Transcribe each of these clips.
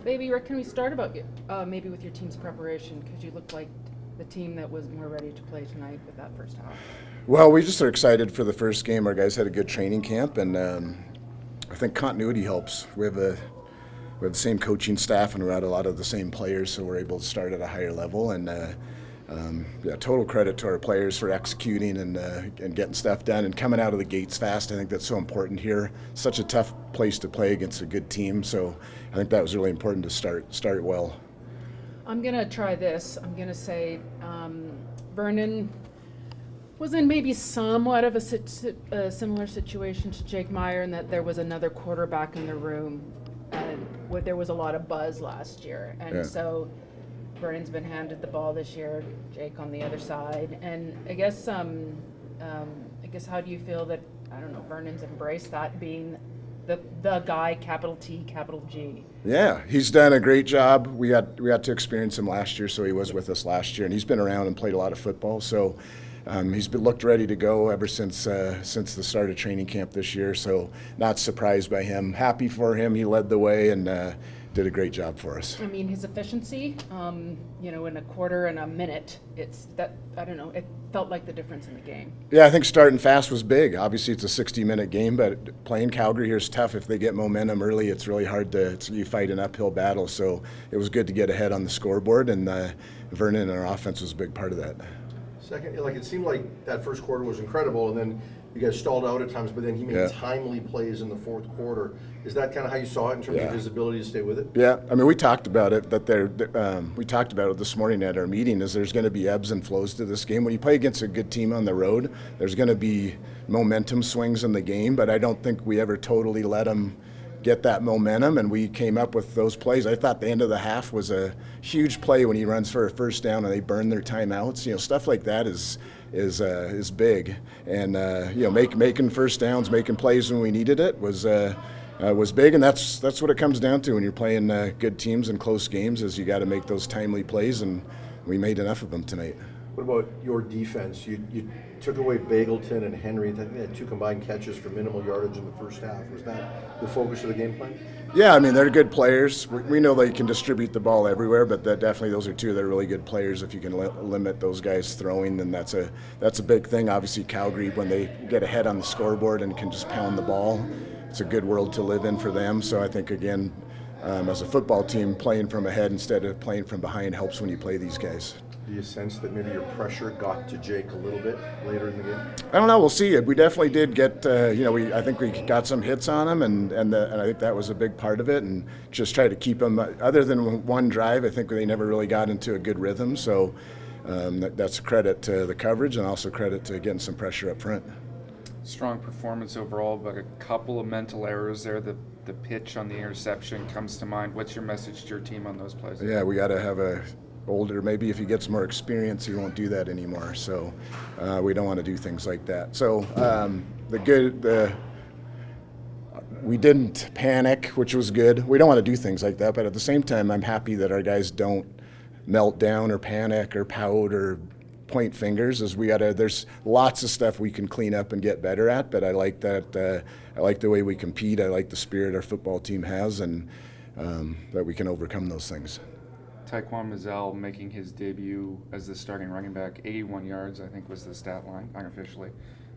Maybe, Rick, can we start about maybe with your team's preparation? Because you looked like the team that was more ready to play tonight with that first half. Well, we just are excited for the first game. Our guys had a good training camp, and I think continuity helps. We have the same coaching staff, and we're at a lot of the same players, so we're able to start at a higher level. And total credit to our players for executing and getting stuff done and coming out of the gates fast. I think that's so important here. Such a tough place to play against a good team, so I think that was really important to start well. I'm going to try this. I'm going to say Vernon was in maybe somewhat of a similar situation to Jake Meyer in that there was another quarterback in the room, and there was a lot of buzz last year. And so Vernon's been handed the ball this year, Jake on the other side. And I guess how do you feel that, I don't know, Vernon's embraced that being the guy, capital T, capital G? Yeah, he's done a great job. We got to experience him last year, so he was with us last year, and he's been around and played a lot of football. So he's looked ready to go ever since the start of training camp this year. So not surprised by him. Happy for him. He led the way and did a great job for us. I mean, his efficiency, in a quarter and a minute, I don't know, it felt like the difference in the game. Yeah, I think starting fast was big. Obviously, it's a 60-minute game, but playing Calgary here is tough. If they get momentum early, it's really hard you fight an uphill battle. So it was good to get ahead on the scoreboard, and Vernon and our offense was a big part of that. Second, it seemed like that first quarter was incredible, and then you guys stalled out at times, but then he made timely plays in the fourth quarter. Is that kind of how you saw it in terms of his ability to stay with it? Yeah, I mean, we talked about it. We talked about it this morning at our meeting. Is there's going to be ebbs and flows to this game. When you play against a good team on the road, there's going to be momentum swings in the game. But I don't think we ever totally let them get that momentum, and we came up with those plays. I thought the end of the half was a huge play when he runs for a first down and they burn their timeouts. Stuff like that is big, and making first downs, making plays when we needed it was big, and that's what it comes down to when you're playing good teams and close games. Is you got to make those timely plays, and we made enough of them tonight. What about your defense? You took away Bagleton and Henry. I think they had 2 combined catches for minimal yardage in the first half. Was that the focus of the game plan? Yeah, I mean, they're good players. We know they can distribute the ball everywhere, but definitely those are 2 that are really good players. If you can limit those guys throwing, then that's a big thing. Obviously, Calgary, when they get ahead on the scoreboard and can just pound the ball, it's a good world to live in for them. So I think, again, as a football team, playing from ahead instead of playing from behind helps when you play these guys. Do you sense that maybe your pressure got to Jake a little bit later in the game? I don't know. We'll see. We definitely did get. I think we got some hits on him, and I think that was a big part of it. And just try to keep him. Other than one drive, I think they never really got into a good rhythm. So that's a credit to the coverage, and also credit to getting some pressure up front. Strong performance overall, but a couple of mental errors there. The pitch on the interception comes to mind. What's your message to your team on those plays? Yeah, we got to have a older, maybe if he gets more experience, he won't do that anymore. So we don't want to do things like that. So we didn't panic, which was good. We don't want to do things like that, but at the same time, I'm happy that our guys don't melt down or panic or pout or point fingers. There's lots of stuff we can clean up and get better at, but I like that. I like the way we compete. I like the spirit our football team has, and that we can overcome those things. Taekwon Mazel making his debut as the starting running back, 81 yards, I think was the stat line, unofficially,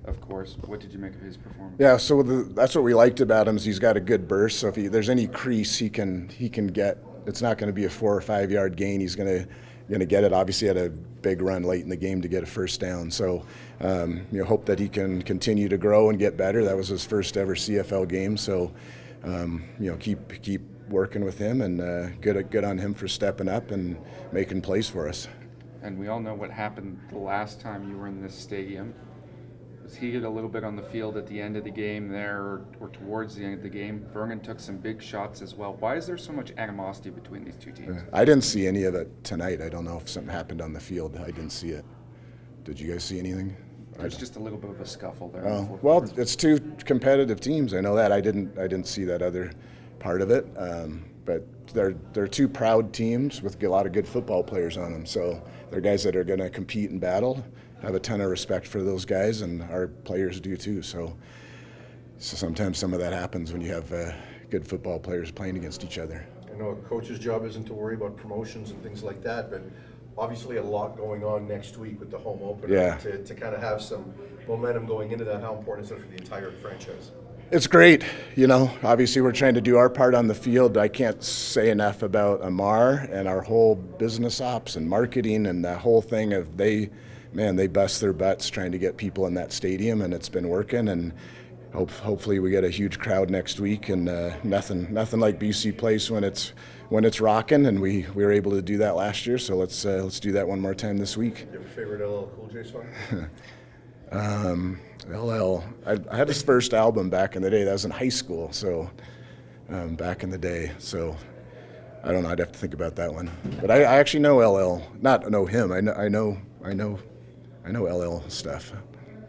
of course. What did you make of his performance? Yeah, so that's what we liked about him is he's got a good burst. So if there's any crease he can get, it's not going to be a 4 or 5 yard gain. He's going to get it. Obviously, had a big run late in the game to get a first down. So hope that he can continue to grow and get better. That was his first ever CFL game. So keep working with him, and good on him for stepping up and making plays for us. And we all know what happened the last time you were in this stadium. Was heated a little bit on the field at the end of the game there, or towards the end of the game. Vernon took some big shots as well. Why is there so much animosity between these 2 teams? I didn't see any of it tonight. I don't know if something happened on the field. I didn't see it. Did you guys see anything? There's just a little bit of a scuffle there. Oh, well, it's 2 competitive teams. I know that. I didn't see that other part of it, but they're 2 proud teams with a lot of good football players on them. So they're guys that are going to compete and battle. Have a ton of respect for those guys, and our players do too. So sometimes some of that happens when you have good football players playing against each other. I know a coach's job isn't to worry about promotions and things like that, but obviously a lot going on next week with the home opener. Yeah. To kind of have some momentum going into that, how important is that for the entire franchise? It's great. Obviously we're trying to do our part on the field. I can't say enough about Amar and our whole business ops and marketing and the whole thing of they bust their butts trying to get people in that stadium, and it's been working, and hopefully we get a huge crowd next week, and nothing like BC Place when it's rocking, and we were able to do that last year, so let's do that one more time this week. You have a favorite LL Cool J song? LL, I had his first album back in the day. That was in high school, so back in the day. So I don't know. I'd have to think about that one. But I actually know LL. Not know him. I know LL stuff.